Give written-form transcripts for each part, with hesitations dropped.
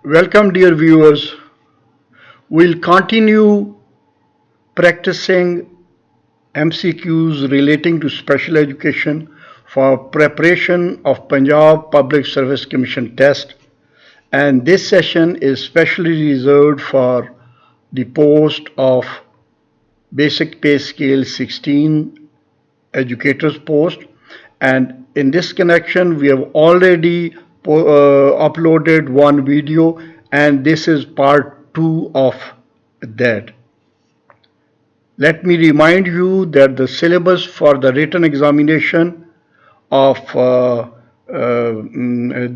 Welcome, dear viewers. We'll continue practicing MCQs relating to special education for preparation of Punjab Public Service Commission test. And this session is specially reserved for the post of Basic Pay Scale 16 educator's post. And in this connection, we have already uploaded one video, and this is part 2 of that. Let me remind you that the syllabus for the written examination of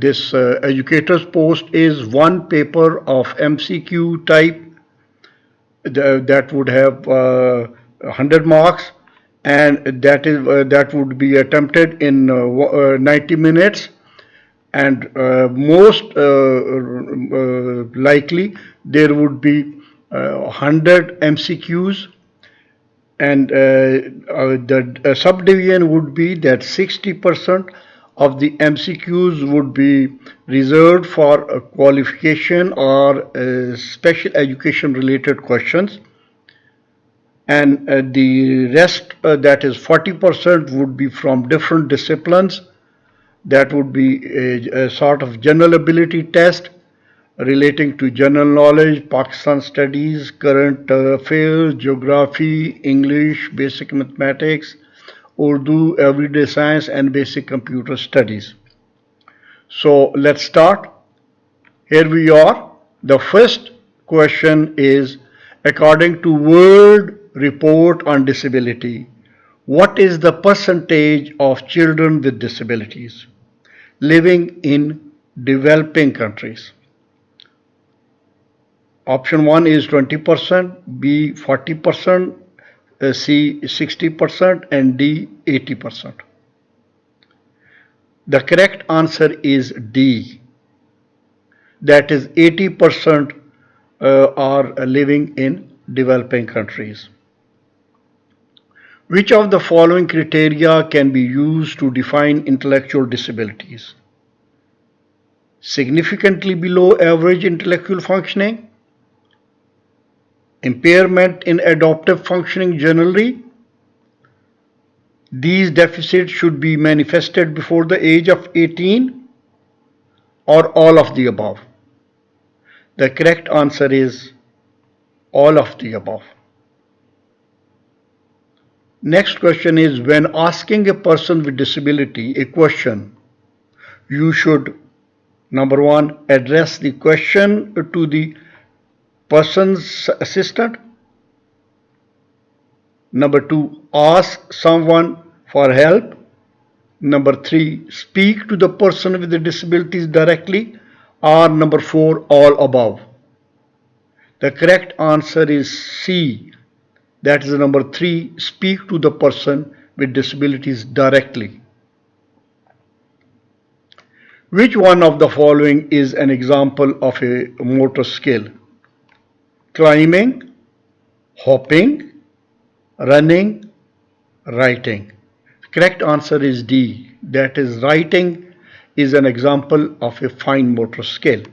this educator's post is one paper of MCQ type that would have 100 marks, and that would be attempted in 90 minutes, and most likely there would be 100 MCQs, and the subdivision would be that 60% of the MCQs would be reserved for qualification or special education related questions, and the rest, that is 40%, would be from different disciplines. That would be a sort of general ability test relating to general knowledge, Pakistan studies, current affairs, geography, English, basic mathematics, Urdu, everyday science, and basic computer studies. So let's start. Here we are. The first question is, according to World Report on Disability, what is the percentage of children with disabilities living in developing countries? Option 1 is 20%, B 40%, C 60%, and D 80%. The correct answer is D. That is 80% are living in developing countries. Which of the following criteria can be used to define intellectual disabilities? Significantly below average intellectual functioning, impairment in adaptive functioning generally. These deficits should be manifested before the age of 18, or all of the above. The correct answer is all of the above. Next question is, when asking a person with disability a question, you should, number 1, address the question to the person's assistant. Number 2, ask someone for help. Number 3, speak to the person with the disabilities directly. Or number 4, all above. The correct answer is C. That is number 3, speak to the person with disabilities directly. Which one of the following is an example of a motor skill? Climbing, hopping, running, writing. Correct answer is D. That is, writing is an example of a fine motor skill.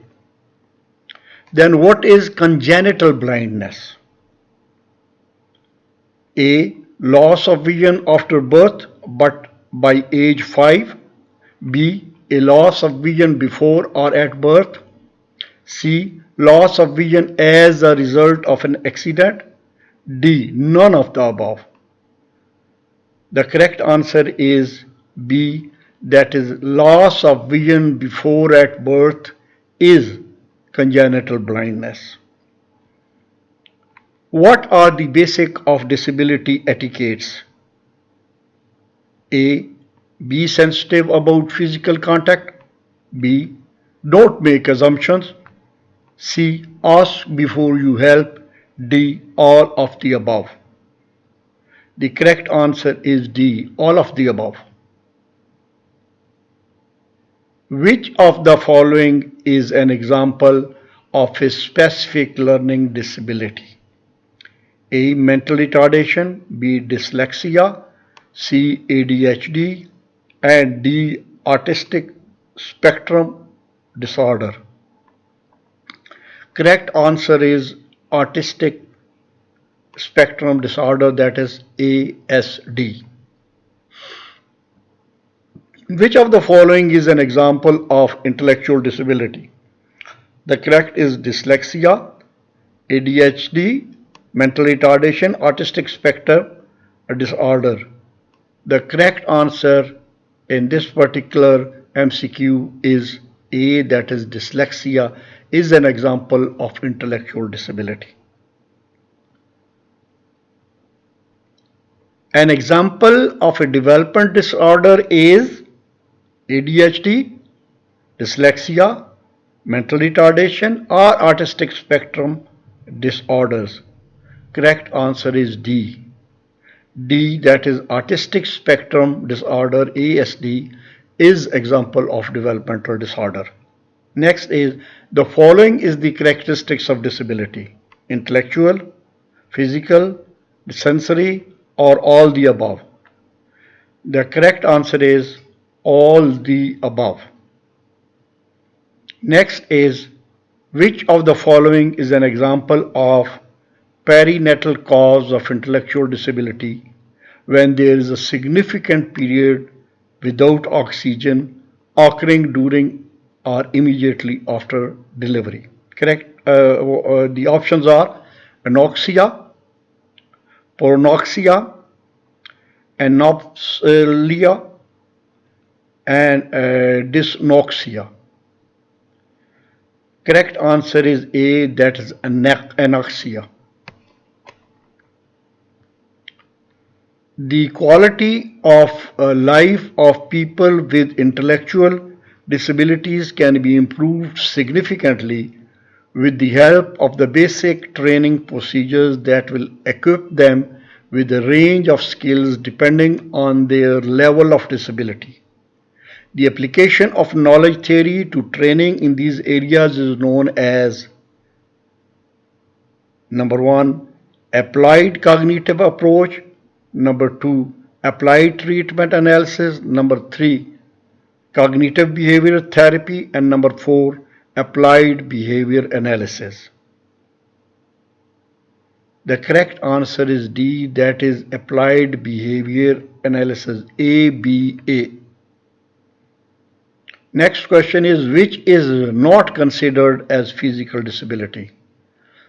Then what is congenital blindness? A, loss of vision after birth but by age 5. B, a loss of vision before or at birth. C, loss of vision as a result of an accident. D, none of the above. The correct answer is B, that is, loss of vision before at birth is congenital blindness. What are the basic of disability etiquettes? A, be sensitive about physical contact. B, don't make assumptions. C, ask before you help. D, all of the above. The correct answer is D, all of the above. Which of the following is an example of a specific learning disability? A, mental retardation. B, dyslexia. C, ADHD. And D, autistic spectrum disorder. Correct answer is autistic spectrum disorder, that is ASD. Which of the following is an example of intellectual disability? The correct is dyslexia, ADHD, mental retardation, autistic spectrum disorder. The correct answer in this particular MCQ is A, that is dyslexia, is an example of intellectual disability. An example of a development disorder is ADHD, dyslexia, mental retardation, or autistic spectrum disorders. Correct answer is D. D, that is autistic spectrum disorder, ASD, is example of developmental disorder. Next is the following is the characteristics of disability: intellectual, physical, sensory, or all the above. The correct answer is all the above. Next is which of the following is an example of perinatal cause of intellectual disability when there is a significant period without oxygen occurring during or immediately after delivery? Correct. The options are anoxia, pornoxia, anopsia, and dysnoxia. Correct answer is A, that is anoxia. The quality of life of people with intellectual disabilities can be improved significantly with the help of the basic training procedures that will equip them with a range of skills depending on their level of disability. The application of knowledge theory to training in these areas is known as number one, applied cognitive approach; number two, applied treatment analysis; number three, cognitive behavioral therapy; and number four, applied behavior analysis. The correct answer is D, that is applied behavior analysis, ABA. Next question is which is not considered as physical disability?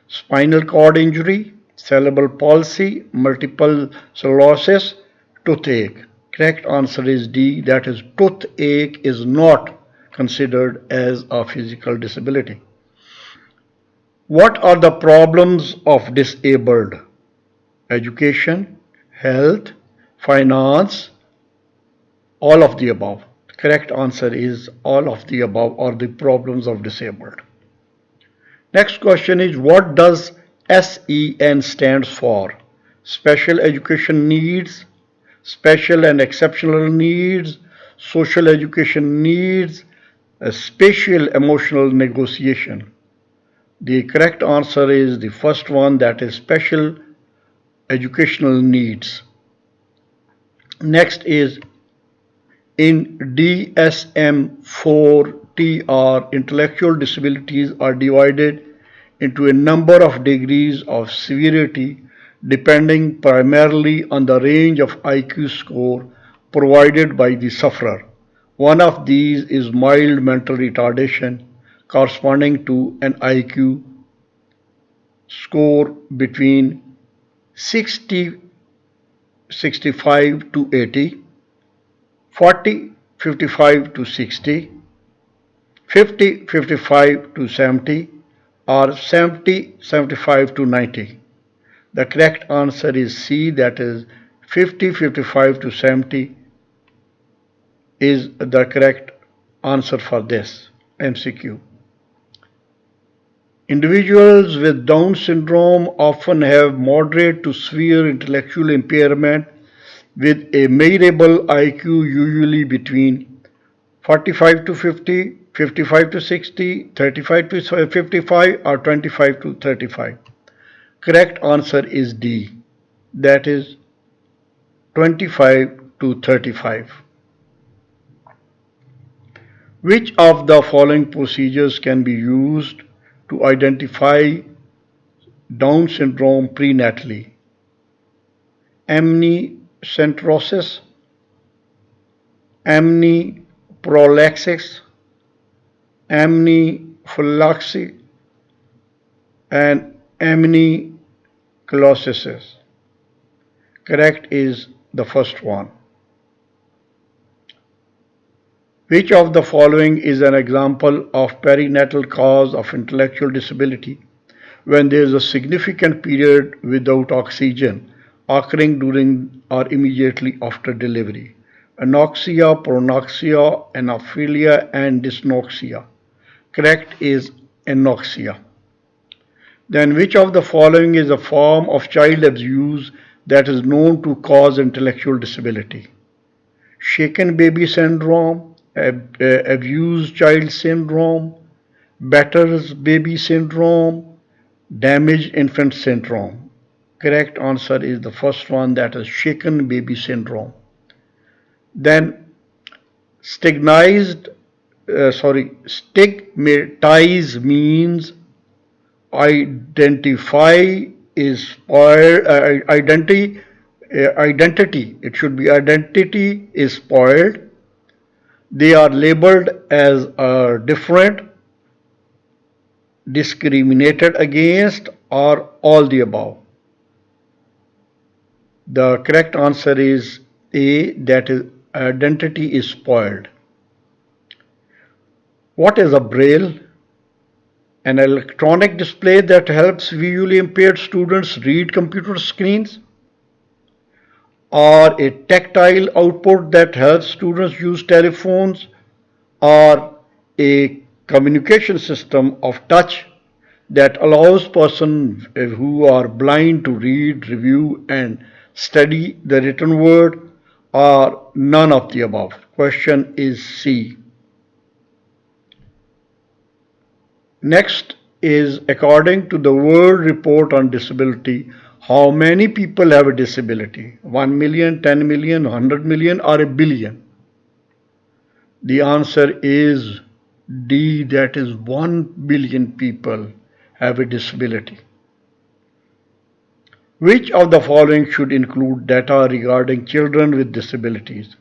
Spinal cord injury, cerebral palsy, multiple sclerosis, toothache. Correct answer is D, that is toothache is not considered as a physical disability. What are the problems of disabled? Education, health, finance, all of the above. The correct answer is all of the above are the problems of disabled. Next question is what does SEN stands for? Special education needs, special and exceptional needs, social education needs, spatial emotional negotiation. The correct answer is the first one, that is special educational needs. Next is in DSM-4-TR, intellectual disabilities are divided into a number of degrees of severity depending primarily on the range of IQ score provided by the sufferer. One of these is mild mental retardation, corresponding to an IQ score between 60 65 to 80, 40 55 to 60, 50 55 to 70, or 70 75 to 90. The correct answer is C, that is 50 55 to 70 is the correct answer for this MCQ. Individuals with Down syndrome often have moderate to severe intellectual impairment with a measurable IQ usually between 45 to 50, 55 to 60, 35 to 55, or 25 to 35. Correct answer is D, that is 25 to 35. Which of the following procedures can be used to identify Down syndrome prenatally? Amniocentesis, amniprolaxis, amniphylaxis, and amniclosis. Correct is the first one. Which of the following is an example of perinatal cause of intellectual disability when there is a significant period without oxygen occurring during or immediately after delivery? Anoxia, pronoxia, anophelia, and dysnoxia. Correct is anoxia. Then which of the following is a form of child abuse that is known to cause intellectual disability? Shaken baby syndrome, abused child syndrome, batter's baby syndrome, damaged infant syndrome. Correct answer is the first one, that is shaken baby syndrome. Then stigmatize means identify is spoiled, identity, it should be identity is spoiled, they are labeled as different, discriminated against, or all the above. The correct answer is A, that is identity is spoiled. What is a braille? An electronic display that helps visually impaired students read computer screens, or a tactile output that helps students use telephones, or a communication system of touch that allows persons who are blind to read, review, and study the written word, or none of the above. Question is C. Next is, according to the World Report on Disability, how many people have a disability? 1 million, 10 million, 100 million, or a billion? The answer is D, that is 1 billion people have a disability. Which of the following should include data regarding children with disabilities?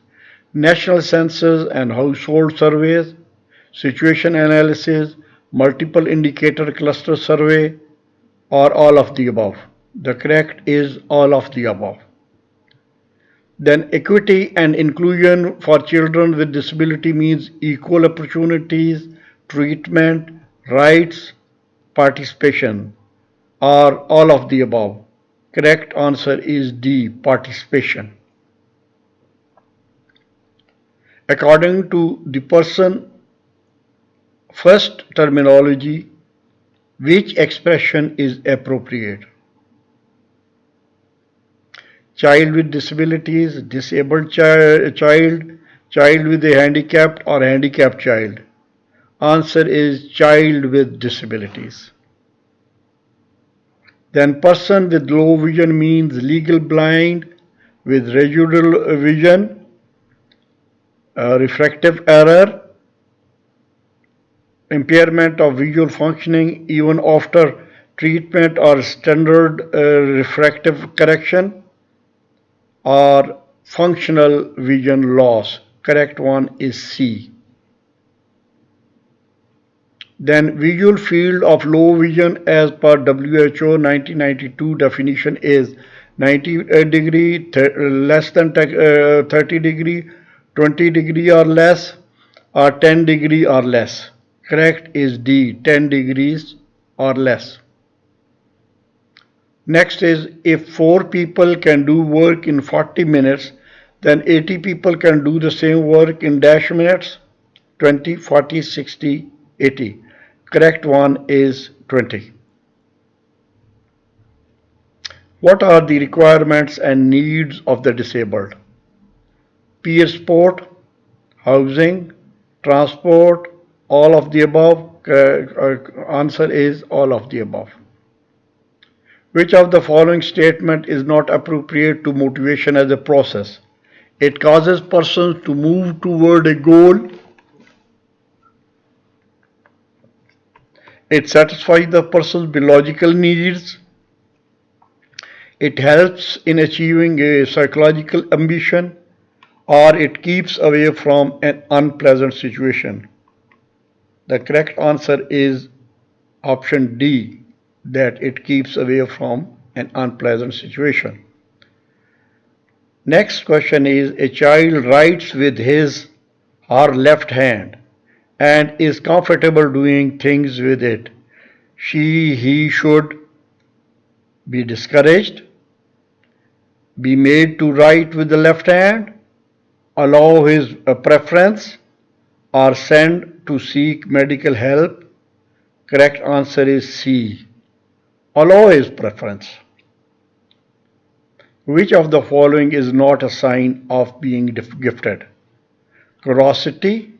National census and household surveys, situation analysis, multiple indicator cluster survey, or all of the above? The correct is all of the above. Then equity and inclusion for children with disability means equal opportunities, treatment, rights, participation, or all of the above. Correct answer is D, participation. According to the person first terminology, which expression is appropriate? Child with disabilities, disabled child with a handicapped, or handicapped child? Answer is child with disabilities. Then person with low vision means legal blind with residual vision, refractive error, impairment of visual functioning even after treatment or standard refractive correction, or functional vision loss. Correct one is C. Then visual field of low vision as per WHO 1992 definition is 90 degree, less than 30 degree, 20 degree or less, or 10 degree or less. Correct is D, 10 degrees or less. Next is, if 4 people can do work in 40 minutes, then 80 people can do the same work in dash minutes. 20, 40, 60, 80. Correct one is 20. What are the requirements and needs of the disabled? Peer support, housing, transport, all of the above. Answer is all of the above. Which of the following statement is not appropriate to motivation as a process? It causes persons to move toward a goal. It satisfies the person's biological needs. It helps in achieving a psychological ambition, or it keeps away from an unpleasant situation. The correct answer is option D, that it keeps away from an unpleasant situation. Next question is, a child writes with his or left hand and is comfortable doing things with it. He should be discouraged, be made to write with the left hand, allow his preference, or sent to seek medical help. Correct answer is C. Allow his preference. Which of the following is not a sign of being gifted? Curiosity,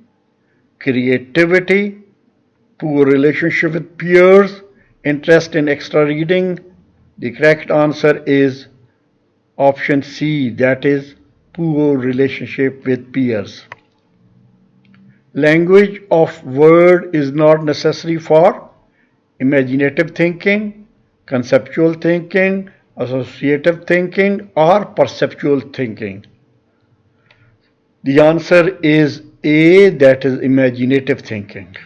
creativity, poor relationship with peers, interest in extra reading. The correct answer is option C, that is poor relationship with peers. Language of word is not necessary for imaginative thinking, conceptual thinking, associative thinking, or perceptual thinking. The answer is A, that is imaginative thinking,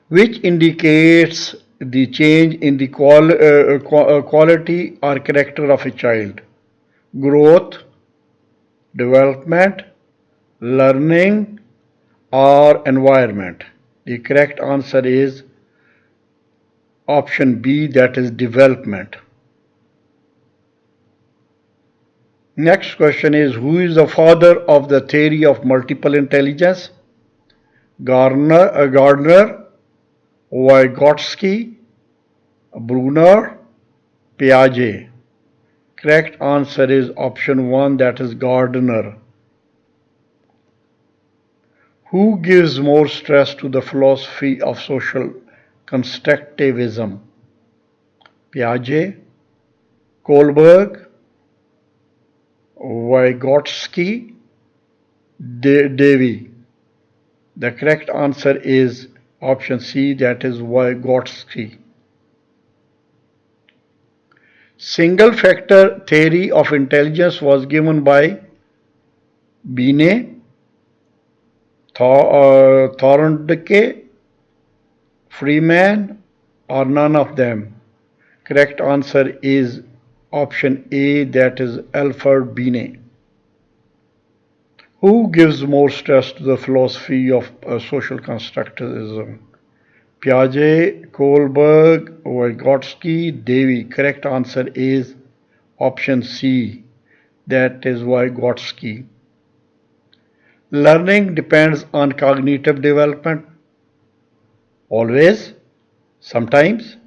which indicates the change in the quality or character of a child. Growth, development, learning, or environment. The correct answer is option B, that is development. Next question is, who is the father of the theory of multiple intelligence? Gardner, Vygotsky, Brunner, Piaget. Correct answer is option 1, that is Gardner. Who gives more stress to the philosophy of social constructivism? Piaget, Kohlberg, Vygotsky, Davy. The correct answer is option C, that is Vygotsky. Single factor theory of intelligence was given by Binet, Thorndike, Freeman, or none of them. Correct answer is option A, that is Alfred Binet. Who gives more stress to the philosophy of social constructivism? Piaget, Kohlberg, Vygotsky, Davy. Correct answer is option C, that is Vygotsky. Learning depends on cognitive development. Always, sometimes,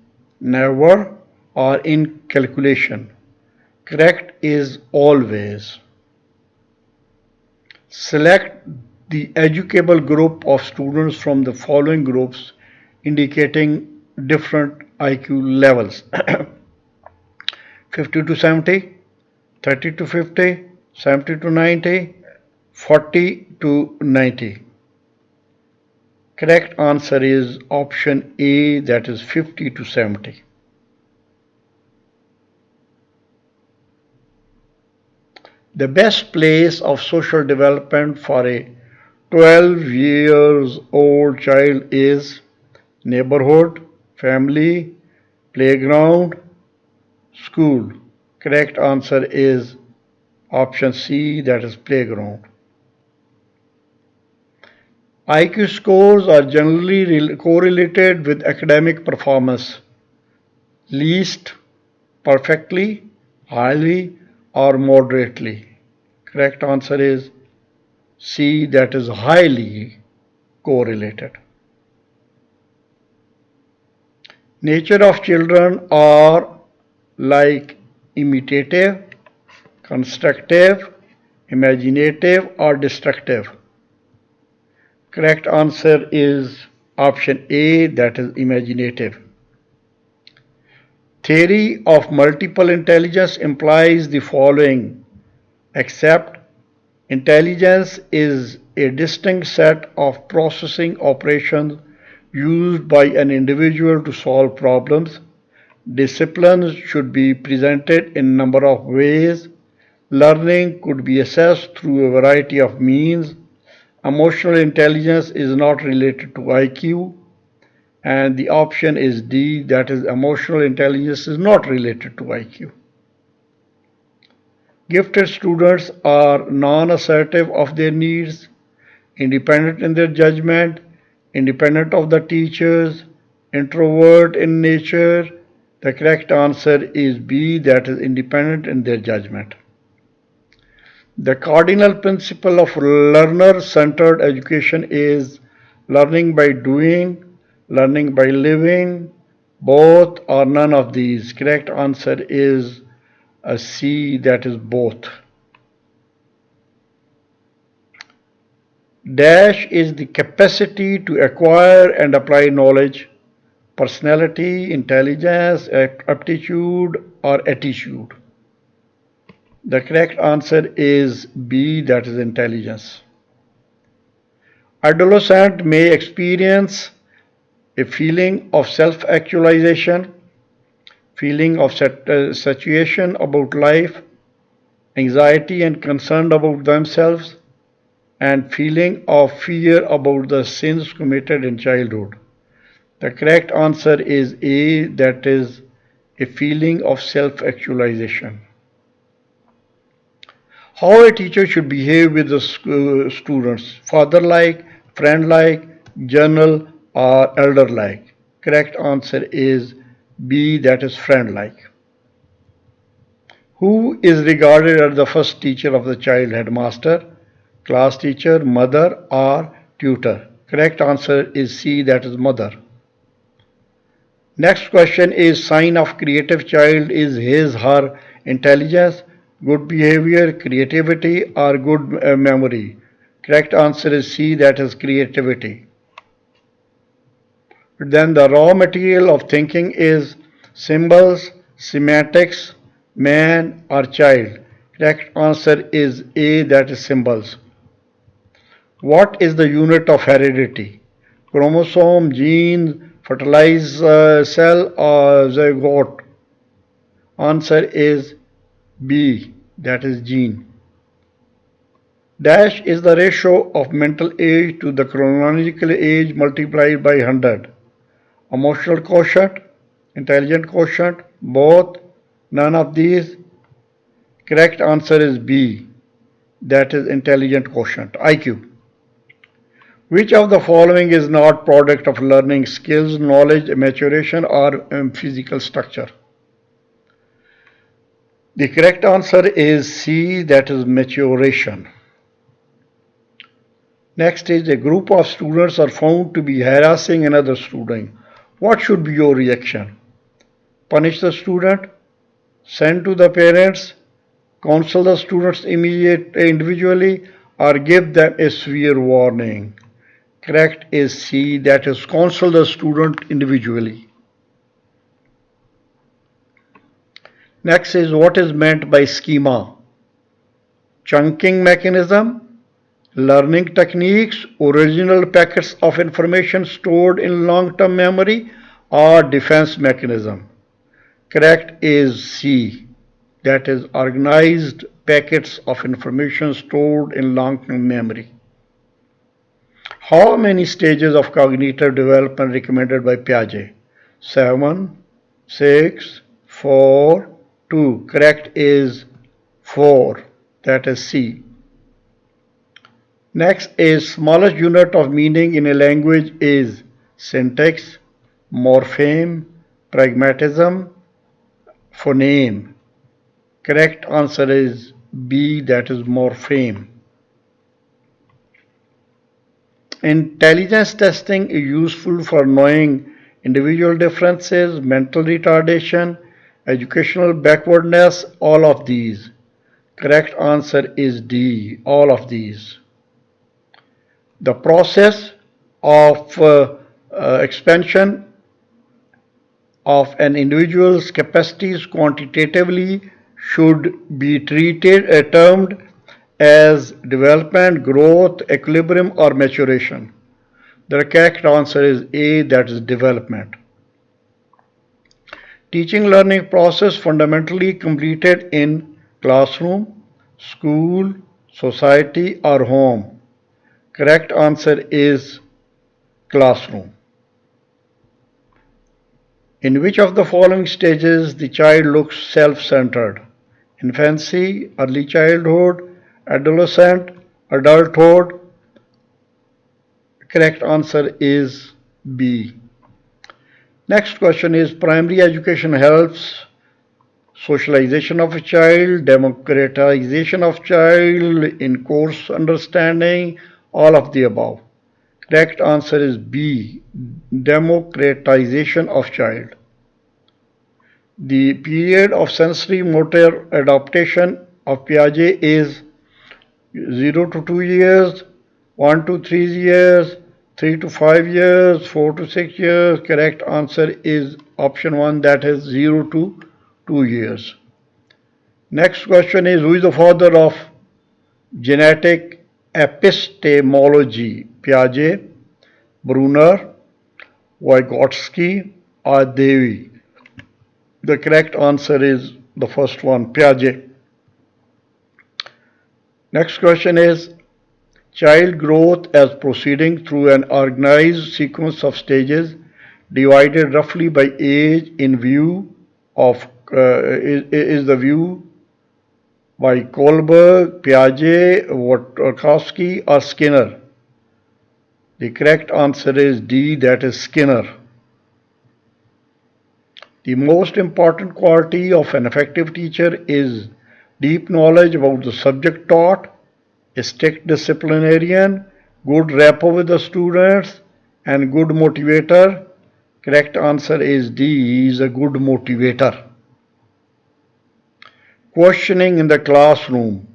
never, or in calculation. Correct is always. Select the educable group of students from the following groups indicating different IQ levels. 50 to 70, 30 to 50, 70 to 90, 40 to 90. Correct answer is option A, that is 50 to 70. The best place of social development for a 12 years old child is neighborhood, family, playground, school. Correct answer is option C, that is playground. IQ scores are generally correlated with academic performance. Least, perfectly, highly, or moderately. Correct answer is C, that is highly correlated. Nature of children are like imitative, constructive, imaginative, or destructive. Correct answer is option A, that is imaginative. Theory of multiple intelligence implies the following: except intelligence is a distinct set of processing operations used by an individual to solve problems. Disciplines should be presented in a number of ways. Learning could be assessed through a variety of means. Emotional intelligence is not related to IQ. And the option is D, that is, emotional intelligence is not related to IQ. Gifted students are non-assertive of their needs, independent in their judgment, independent of the teachers, introvert in nature. The correct answer is B, that is independent in their judgment. The cardinal principle of learner-centered education is learning by doing, learning by living, both or none of these. Correct answer is a C, that is both. Dash is the capacity to acquire and apply knowledge, personality, intelligence, aptitude, or attitude. The correct answer is B, that is intelligence. Adolescent may experience a feeling of self-actualization, feeling of saturation about life, anxiety and concern about themselves, and feeling of fear about the sins committed in childhood. The correct answer is A, that is a feeling of self-actualization. How a teacher should behave with the students: father-like, friend-like, journal, or elder-like. Correct answer is B, that is friend-like. Who is regarded as the first teacher of the child: headmaster, class teacher, mother, or tutor? Correct answer is C, that is mother. Next question is: sign of creative child is his, her intelligence, good behavior, creativity, or good memory. Correct answer is C, that is creativity. Then the raw material of thinking is symbols, semantics, man, or child. Correct answer is A, that is symbols. What is the unit of heredity? Chromosome, gene, fertilized cell, or zygote? Answer is B, that is gene. Dash is the ratio of mental age to the chronological age multiplied by 100. Emotional quotient, intelligent quotient, both, none of these. Correct answer is B, that is intelligent quotient, IQ. Which of the following is not product of learning: skills, knowledge, maturation, or physical structure? The correct answer is C, that is maturation. Next is: a group of students are found to be harassing another student. What should be your reaction? Punish the student, send to the parents, counsel the students individually, or give them a severe warning. Correct is C, that is counsel the student individually. Next is: what is meant by schema? Chunking mechanism, learning techniques, original packets of information stored in long-term memory, or defense mechanism. Correct is C, that is organized packets of information stored in long-term memory. How many stages of cognitive development recommended by Piaget? 7, 6, 4, 2. Correct is 4, that is C. Next is: smallest unit of meaning in a language is syntax, morpheme, pragmatism, phoneme. Correct answer is B, that is morpheme. Intelligence testing is useful for knowing individual differences, mental retardation, educational backwardness, all of these. Correct answer is D, all of these. The process of expansion of an individual's capacities quantitatively should be termed as development, growth, equilibrium, or maturation. The correct answer is A, that is development. Teaching learning process fundamentally completed in classroom, school, society or home. Correct answer is classroom. In which of the following stages the child looks self-centered? Infancy, early childhood, adolescent, adulthood. Correct answer is B. Next question is primary education helps socialization of a child, democratization of child, in course understanding, all of the above. Correct answer is B, democratization of child. The period of sensory motor adaptation of Piaget is 0 to 2 years, 1 to 3 years, 3 to 5 years, 4 to 6 years. Correct answer is option 1, that is 0 to 2 years. Next question is, who is the father of genetic epistemology? Piaget, Brunner, Vygotsky or Davy? The correct answer is the first one, Piaget. Next question is, child growth as proceeding through an organized sequence of stages divided roughly by age in view of is the view by Kohlberg, Piaget, Vygotsky or Skinner? The correct answer is D, that is Skinner. The most important quality of an effective teacher is deep knowledge about the subject taught, a strict disciplinarian, good rapport with the students, and good motivator. Correct answer is D, he is a good motivator. Questioning in the classroom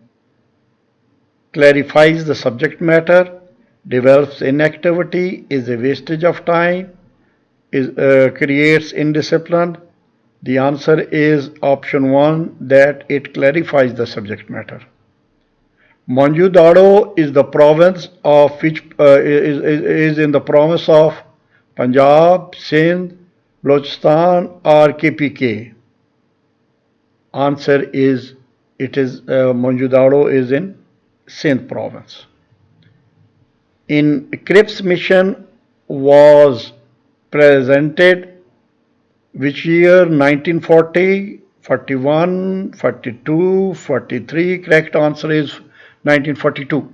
clarifies the subject matter, develops inactivity, is a wastage of time, creates indiscipline. The answer is option 1, that it clarifies the subject matter. Mohenjo-daro is the province of which is in the province of Punjab, Sindh, Balochistan or KPK. Answer is Mohenjo-daro is in Sindh province. In Cripps mission was presented which year? 1940, 41, 42, 43. Correct answer is 1942.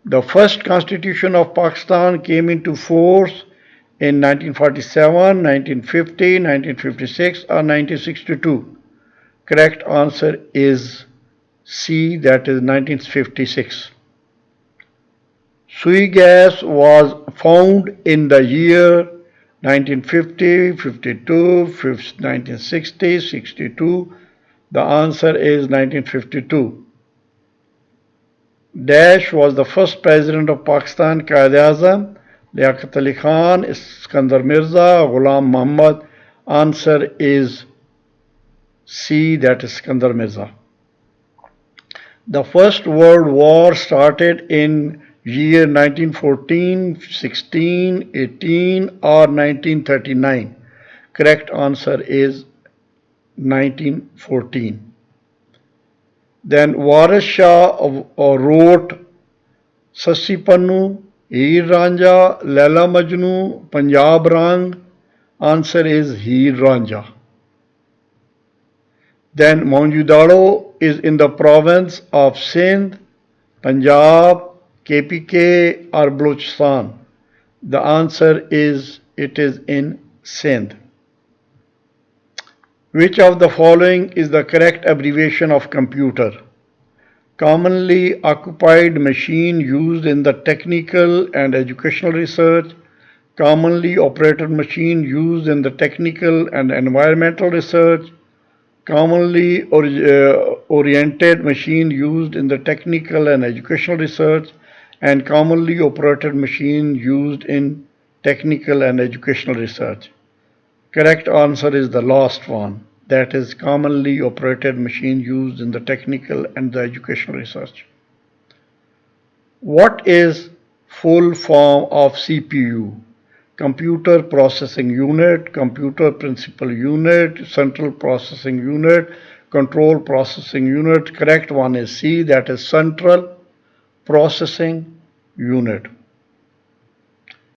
The first constitution of Pakistan came into force in 1947, 1950, 1956 or 1962. Correct answer is C, that is 1956. Sui gas was found in the year 1950, 52, 1960, 62. The answer is 1952. Dash was the first president of Pakistan, Quaid-e-Azam, Liaquat Ali Khan, Iskandar Mirza, Ghulam Muhammad. Answer is C, that is Iskandar Mirza. The First World War started in year 1914, 16, 18 or 1939. Correct answer is 1914. Then Waris Shah wrote Sassi Pannu, Heer Ranjha, Laila Majnu, Punjab Rang. Answer is Heer Ranjha. Then Mohenjo-daro is in the province of Sindh, Punjab, KPK or Balochistan. The answer is it is in Sindh. Which of the following is the correct abbreviation of computer? Commonly occupied machine used in the technical and educational research, commonly operated machine used in the technical and environmental research, commonly oriented machine used in the technical and educational research, and commonly operated machine used in technical and educational research. Correct answer is the last one, that is commonly operated machine used in the technical and the educational research. What is full form of CPU. Computer processing unit, computer principal unit, central processing unit, control processing unit. Correct one is C, that is central processing unit.